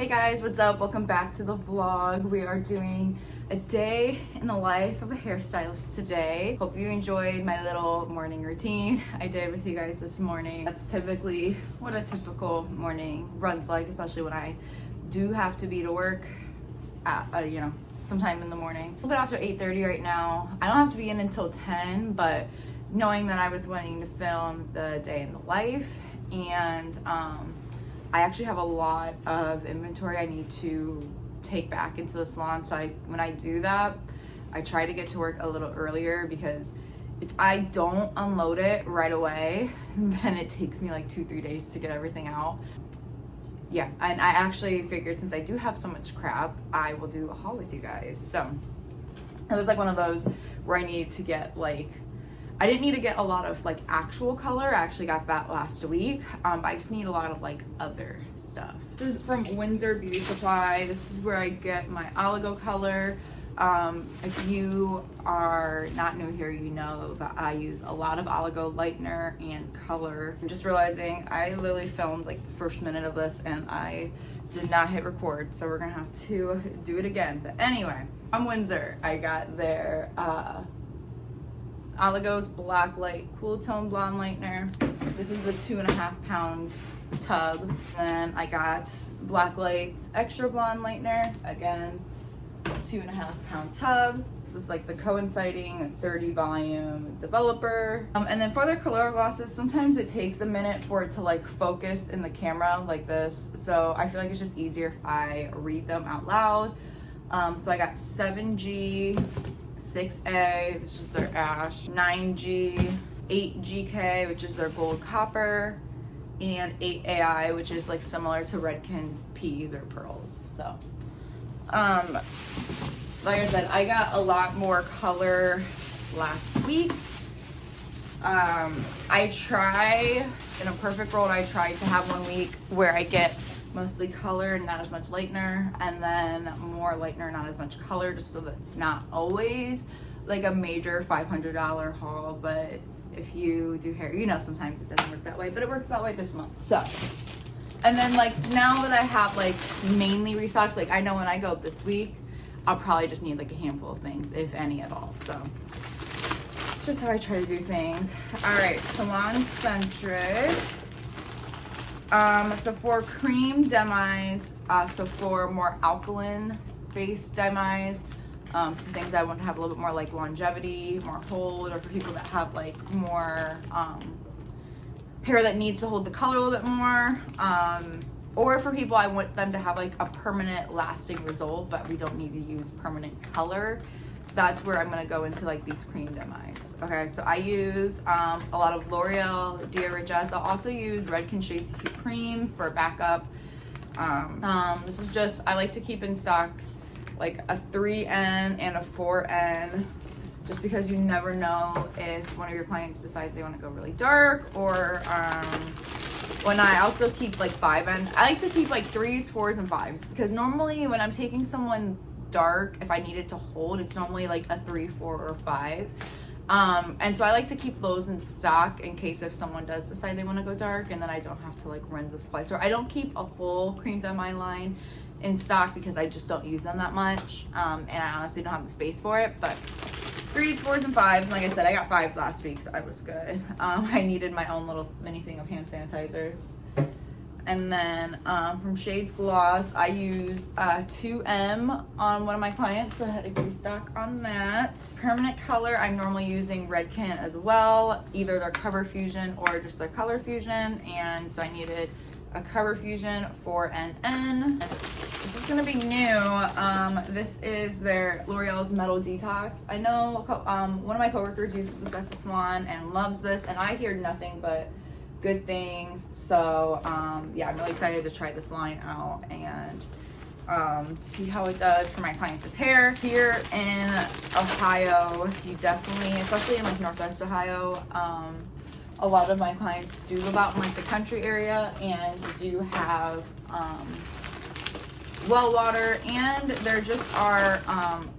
Hey guys, what's up? Welcome back to the vlog. We are doing a day in the life of a hairstylist today. Hope you enjoyed my little morning routine I did with you guys this morning. That's typically what a typical morning runs like, especially when I do have to be to work at, sometime in the morning. A little bit after 8:30 right now. I don't have to be in until 10, but knowing that I was wanting to film the day in the life, and I actually have a lot of inventory I need to take back into the salon. So when I do that, I try to get to work a little earlier, because if I don't unload it right away, then it takes me like 2-3 days to get everything out. Yeah, and I actually figured, since I do have so much crap, I will do a haul with you guys. So it was like one of those where I needed to get I didn't need to get a lot of actual color. I actually got that last week. I just need a lot of other stuff. This is from Windsor Beauty Supply. This is where I get my oligo color. If you are not new here, you know that I use a lot of oligo lightener and color. I'm just realizing I literally filmed the first minute of this and I did not hit record, so we're gonna have to do it again. But anyway, from Windsor, I got their Oligo's Black Light Cool Tone Blonde Lightener. This is the 2.5 pound tub. Then I got Black Light's Extra Blonde Lightener. Again, 2.5 pound tub. This is the coinciding 30 volume developer. And then for their color glasses, sometimes it takes a minute for it to focus in the camera like this. So I feel like it's just easier if I read them out loud. So I got 7G, 6A, this is their ash, 9G, 8GK, which is their gold copper, and 8AI, which is similar to Redken's peas or pearls. So like I said, I got a lot more color last week. I try, in a perfect world, I try to have 1 week where I get mostly color and not as much lightener, and then more lightener, not as much color, just so that it's not always a major $500 haul. But if you do hair, sometimes it doesn't work that way, but it worked that way this month. So, and then now that I have mainly restocks, I know when I go this week, I'll probably just need a handful of things, if any at all. So just how I try to do things. All right, salon centric. So for cream demis, so for more alkaline based demis, for things that want to have a little bit more longevity, more hold, or for people that have more hair that needs to hold the color a little bit more, or for people I want them to have a permanent lasting result, but we don't need to use permanent color. That's where I'm gonna go into these cream demis. Okay, so I use a lot of L'Oreal DRHS. I'll also use Redken Shades of Hue Cream for backup. This is just, I like to keep in stock a 3N and a 4N, just because you never know if one of your clients decides they want to go really dark, or when I also keep 5N. I like to keep 3s, 4s, and 5s, because normally when I'm taking someone dark, if I need it to hold, it's normally a 3, 4, or 5. And so I like to keep those in stock in case if someone does decide they want to go dark, and then I don't have to run the supply. So I don't keep a full cream demi line in stock because I just don't use them that much, and I honestly don't have the space for it. But 3s, 4s, and 5s, and like I said, I got 5s last week, so I was good. I needed my own little mini thing of hand sanitizer. And then from Shades Gloss, I use 2M on one of my clients, so I had to restock on that. Permanent color, I'm normally using Redken as well, either their Cover Fusion or just their Color Fusion, and so I needed a Cover Fusion 4NN. This is gonna be new. This is their L'Oreal's Metal Detox. I know one of my coworkers uses this at the salon and loves this, and I hear nothing but good things. So yeah, I'm really excited to try this line out and see how it does for my clients' hair. Here in Ohio, you definitely, especially in Northwest Ohio, a lot of my clients do live out in the country area and do have well water, and there just are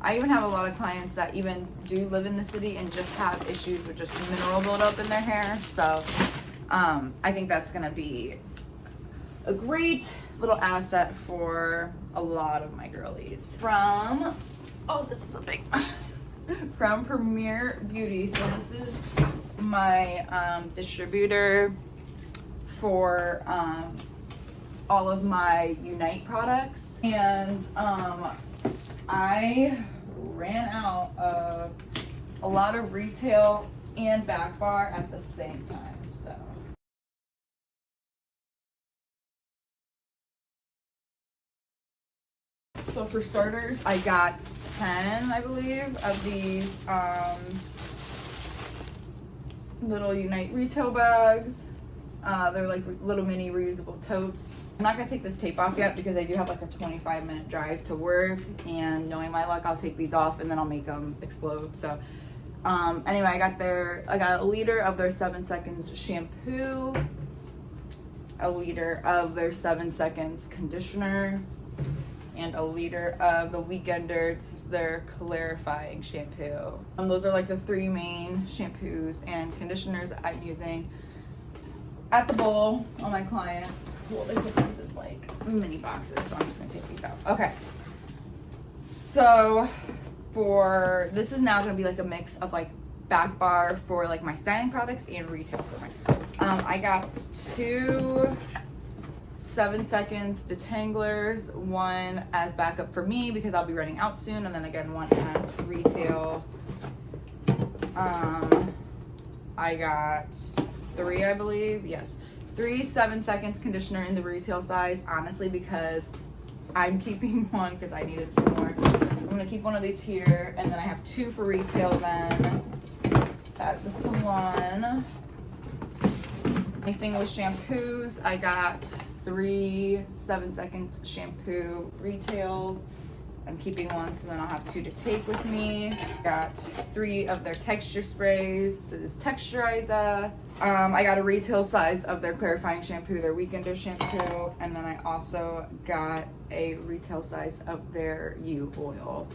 I even have a lot of clients that even do live in the city and just have issues with just mineral buildup in their hair. So I think that's gonna be a great little asset for a lot of my girlies. From, oh, this is a big from Premier Beauty. So this is my distributor for all of my Unite products, and I ran out of a lot of retail and back bar at the same time. So for starters, I got 10, I believe, of these little Unite retail bags. They're like little mini reusable totes. I'm not gonna take this tape off yet because I do have like a 25-minute drive to work, and knowing my luck, I'll take these off and then I'll make them explode. So anyway, I got a liter of their 7 seconds shampoo, a liter of their 7 seconds conditioner, and a liter of the Weekender. This is their clarifying shampoo. Those are like the 3 main shampoos and conditioners that I'm using at the bowl on my clients. Well, they put these in like mini boxes, so I'm just gonna take these out. Okay. So this is now gonna be like a mix of like back bar for like my styling products and retail for my. I got 2 7 seconds detanglers, one as backup for me because I'll be running out soon, and then again one as retail. I got 3, I believe, yes, 3 7 seconds conditioner in the retail size, honestly, because I'm keeping one because I needed some more. So I'm gonna keep one of these here, and then I have 2 for retail then at the salon. Anything with shampoos, I got 3 7 seconds shampoo retails. I'm keeping one, so then I'll have 2 to take with me. Got 3 of their texture sprays. So this texturizer. I got a retail size of their clarifying shampoo, their Weekender shampoo, and then I also got a retail size of their U oil.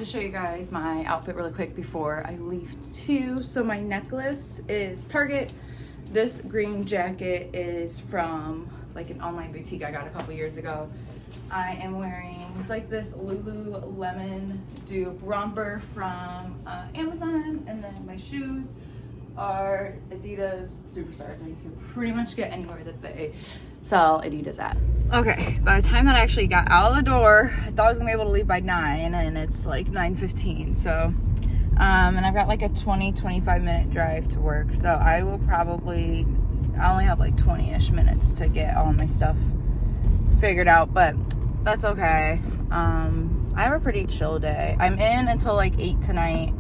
Show you guys my outfit really quick before I leave too. So my necklace is Target. This green jacket is from like an online boutique I got a couple years ago. I am wearing like this Lululemon dupe romper from Amazon, and then my shoes are Adidas Superstars, and you can pretty much get anywhere that they sell Adidas at. Okay, by the time that I actually got out of the door, I thought I was gonna be able to leave by 9, and it's like 9:15. So and I've got like a 20-25 minute drive to work, so I only have like 20-ish minutes to get all my stuff figured out, but that's okay. I have a pretty chill day. I'm in until like 8 tonight,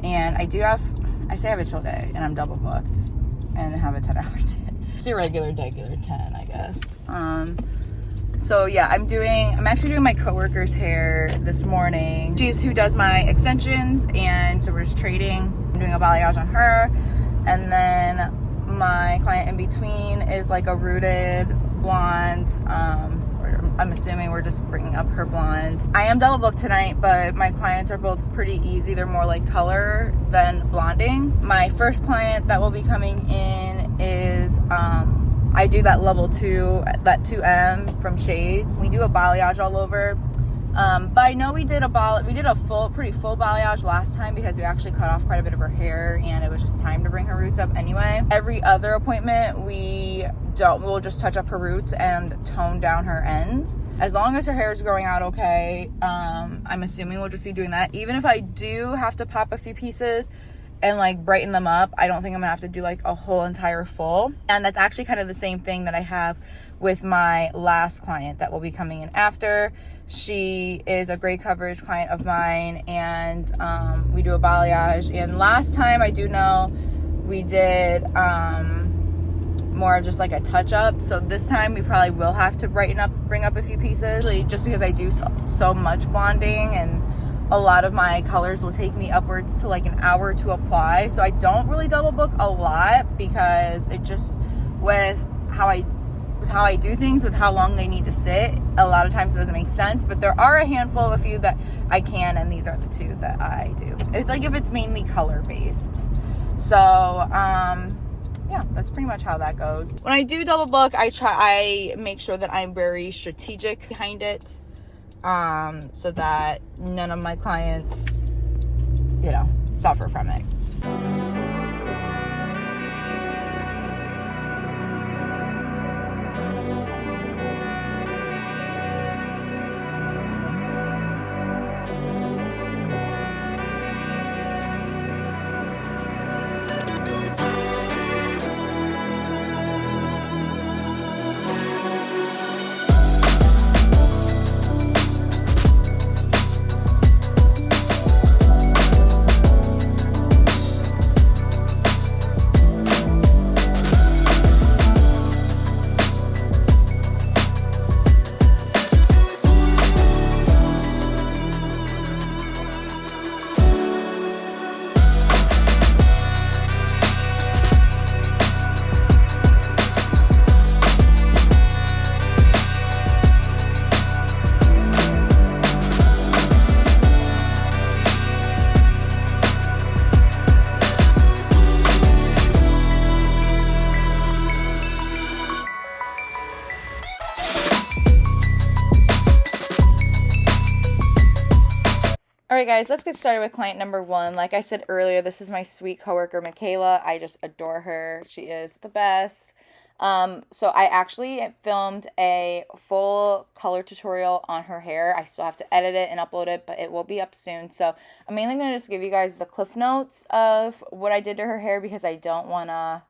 and I say I have a chill day, and I'm double booked and have a 10-hour day. It's a regular 10, I guess. So yeah, I'm actually doing my coworker's hair this morning. She's who does my extensions, and so we're just trading. I'm doing a balayage on her, and then my client in between is like a rooted blonde. I'm assuming we're just bringing up her blonde. I am double booked tonight, but my clients are both pretty easy. They're more like color than blonding. My first client that will be coming in is I do that level 2, that 2M from Shades. We do a balayage all over. But I know we did a pretty full balayage last time because we actually cut off quite a bit of her hair, and it was just time to bring her roots up anyway. Every other appointment we'll just touch up her roots and tone down her ends. As long as her hair is growing out okay, I'm assuming we'll just be doing that. Even if I do have to pop a few pieces and like brighten them up, I don't think I'm gonna have to do like a whole entire full. And that's actually kind of the same thing that I have with my last client that will be coming in after. She is a great coverage client of mine, and we do a balayage. And last time, I do know we did more just like a touch up. So this time we probably will have to bring up a few pieces, just because I do so much blonding, and a lot of my colors will take me upwards to like an hour to apply. So I don't really double book a lot, because it just, with how I do things, with how long they need to sit, a lot of times it doesn't make sense. But there are a handful of a few that I can, and these are the two that I do. It's like if it's mainly color based. So yeah, that's pretty much how that goes. When I do double book, I make sure that I'm very strategic behind it, so that none of my clients, suffer from it. All right, guys, let's get started with client number 1. Like I said earlier, this is my sweet coworker, Michaela. I just adore her. She is the best. So I actually filmed a full color tutorial on her hair. I still have to edit it and upload it, but it will be up soon. So I'm mainly going to just give you guys the cliff notes of what I did to her hair, because I don't want to,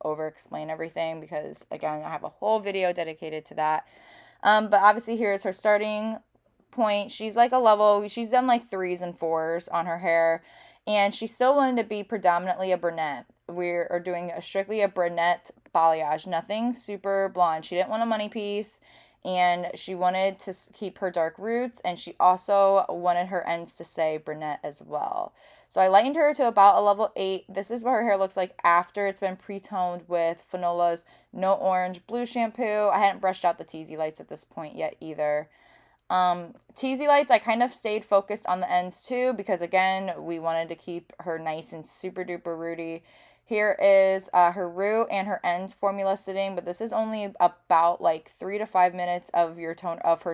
over explain everything, because again, I have a whole video dedicated to that. But obviously here's her starting point. She's like a level, she's done like 3s and 4s on her hair, and she still wanted to be predominantly a brunette. We are doing strictly a brunette balayage, nothing super blonde. She didn't want a money piece, and she wanted to keep her dark roots, and she also wanted her ends to say brunette as well. So I lightened her to about a level 8. This is what her hair looks like after it's been pre-toned with Fenola's No Orange Blue shampoo. I hadn't brushed out the teasy lights at this point yet either. Teasy lights, I kind of stayed focused on the ends too, because again, we wanted to keep her nice and super duper rooty. Here is her root and her end formula sitting, but this is only about like 3 to 5 minutes of her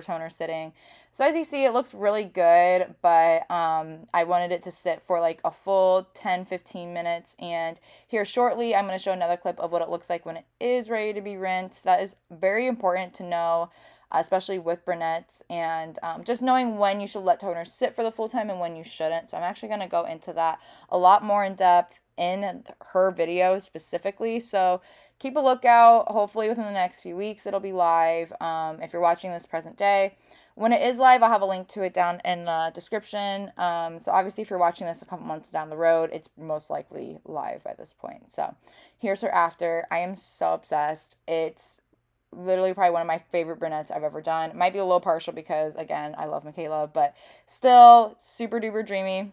toner sitting. So as you see, it looks really good, but I wanted it to sit for like a full 10-15 minutes. And here shortly, I'm going to show another clip of what it looks like when it is ready to be rinsed. That is very important to know, especially with brunettes, and just knowing when you should let toners sit for the full time and when you shouldn't. So I'm actually going to go into that a lot more in depth in her video specifically. So keep a lookout. Hopefully within the next few weeks it'll be live. If you're watching this present day, when it is live, I'll have a link to it down in the description. So obviously if you're watching this a couple months down the road, it's most likely live by this point. So here's her after. I am so obsessed. It's literally probably one of my favorite brunettes I've ever done. It might be a little partial because, again, I love Michaela, but still super duper dreamy.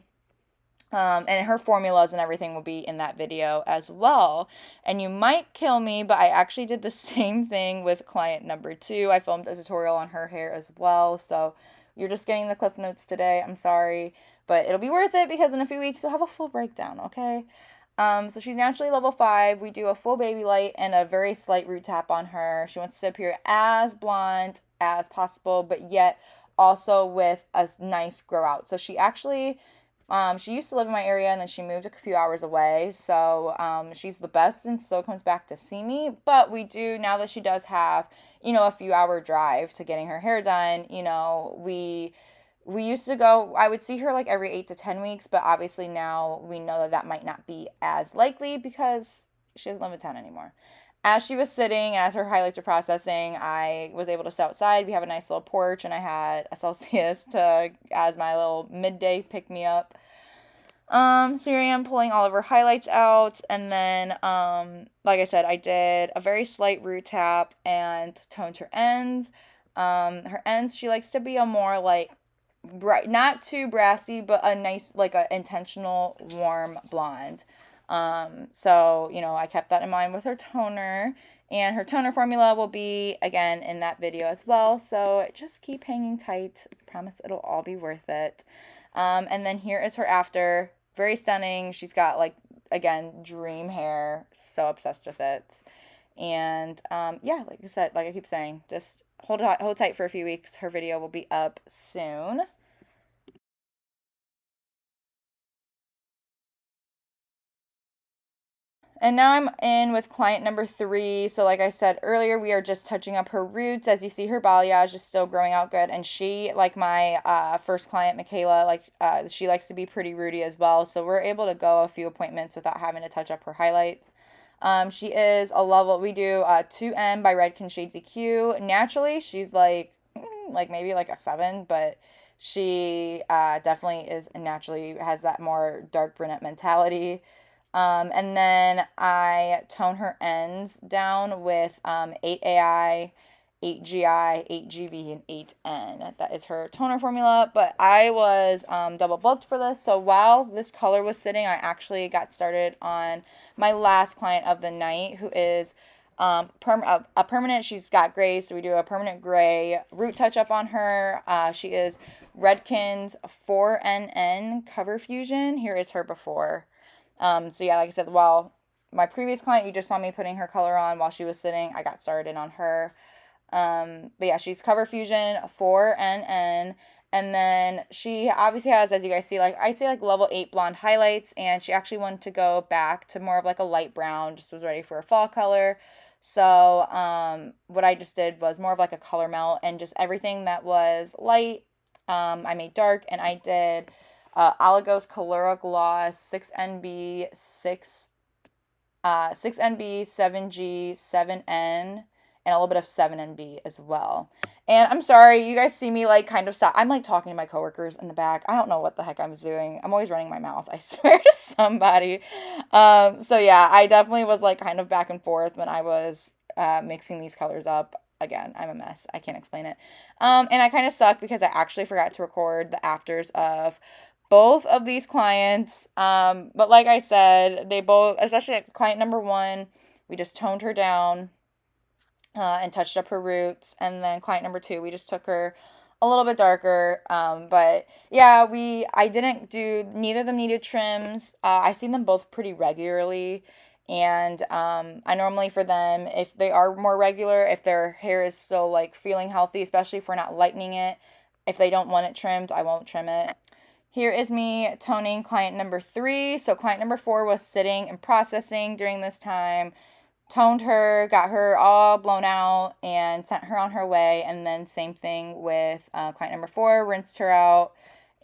And her formulas and everything will be in that video as well. And you might kill me, but I actually did the same thing with client number 2. I filmed a tutorial on her hair as well. So you're just getting the clip notes today. I'm sorry, but it'll be worth it, because in a few weeks you'll have a full breakdown, okay? So she's naturally level 5. We do a full baby light and a very slight root tap on her. She wants to appear as blonde as possible, but yet also with a nice grow out. So she actually, she used to live in my area, and then she moved a few hours away. So she's the best and still comes back to see me. But we do, now that she does have, a few hour drive to getting her hair done, we used to go, I would see her like every 8 to 10 weeks, but obviously now we know that might not be as likely because she doesn't live in town anymore. As she was sitting, as her highlights were processing, I was able to sit outside. We have a nice little porch, and I had a Celsius as my little midday pick-me-up. So here I am pulling all of her highlights out, and then, like I said, I did a very slight root tap and toned her ends. Her ends, she likes to be a more, like, bright, not too brassy, but a nice, like, a intentional warm blonde. So, you know, I kept that in mind with her toner, and her toner formula will be, again, in that video as well, so just keep hanging tight. I promise it'll all be worth it. And then here is her after. Very stunning. She's got, like, again, dream hair. So obsessed with it. And yeah, like I said, like I keep saying, just hold tight for a few weeks. Her video will be up soon. And now I'm in with client number 3. So like I said earlier, we are just touching up her roots. As you see, her balayage is still growing out good. And she, like my first client, Michaela, like she likes to be pretty rooty as well. So we're able to go a few appointments without having to touch up her highlights. She is a level, we do 2M by Redken Shades EQ. Naturally, she's like maybe like a 7, but she definitely is naturally has that more dark brunette mentality. And then I tone her ends down with 8AI, 8GI, 8GV, and 8N. That is her toner formula, but I was double booked for this, so while this color was sitting, I actually got started on my last client of the night, who is a permanent. She's got gray, so we do a permanent gray root touch up on her. She is Redken's 4NN Cover Fusion. Here is her before. So yeah, like I said, while my previous client, you just saw me putting her color on while she was sitting, I got started on her. But yeah, she's Cover Fusion 4NN. And then she obviously has, as you guys see, like I'd say like level 8 blonde highlights. And she actually wanted to go back to more of like a light brown, just was ready for a fall color. So what I just did was more of like a color melt, and just everything that was light, I made dark, and I did Oligos Colora Gloss 6NB, 6NB, 7G, 7N, and a little bit of 7NB as well. And I'm sorry, you guys see me like kind of stop. I'm like talking to my coworkers in the back. I don't know what the heck I'm doing. I'm always running my mouth, I swear to somebody. So yeah, I definitely was like kind of back and forth when I was mixing these colors up. Again, I'm a mess. I can't explain it. And I kind of suck because I actually forgot to record the afters of both of these clients. But like I said, they both, especially client number 1, we just toned her down and touched up her roots. And then client number 2, we just took her a little bit darker. But yeah, I didn't do, neither of them needed trims. I see them both pretty regularly. And I normally, for them, if they are more regular, if their hair is still like feeling healthy, especially if we're not lightening it, if they don't want it trimmed, I won't trim it. Here is me toning client number 3. So client number 4 was sitting and processing during this time. Toned her, got her all blown out, and sent her on her way. And then same thing with client number 4, rinsed her out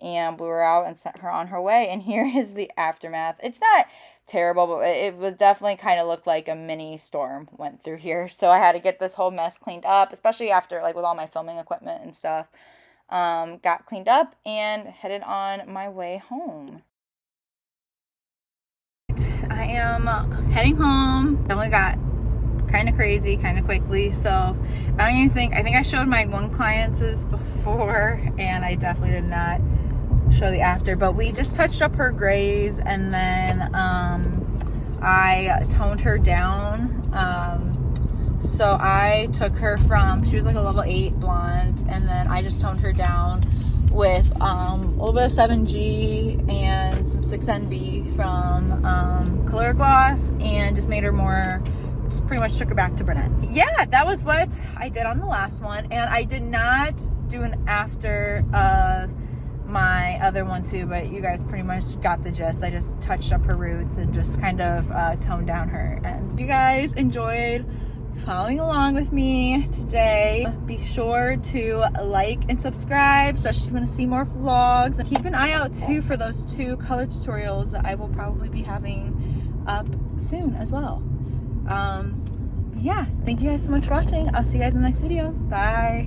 and blew her out and sent her on her way. And here is the aftermath. It's not terrible, but it was definitely kind of looked like a mini storm went through here. So I had to get this whole mess cleaned up, especially after like with all my filming equipment and stuff. Got cleaned up and headed on my way home. I am heading home. I only got kind of crazy kind of quickly, so I think I showed my one client's before, and I definitely did not show the after, but we just touched up her grays, and then I toned her down. So I took her from, she was like a level 8 blonde, and then I just toned her down with a little bit of 7G and some 6NB from Color Gloss, and just made her more, just pretty much took her back to brunette. Yeah, that was what I did on the last one, and I did not do an after of my other one too, but you guys pretty much got the gist. I just touched up her roots and just kind of toned down her. And if you guys enjoyed following along with me today, be sure to like and subscribe, especially if you want to see more vlogs, and keep an eye out too for those 2 color tutorials that I will probably be having up soon as well. Yeah, thank you guys so much for watching. I'll see you guys in the next video. Bye.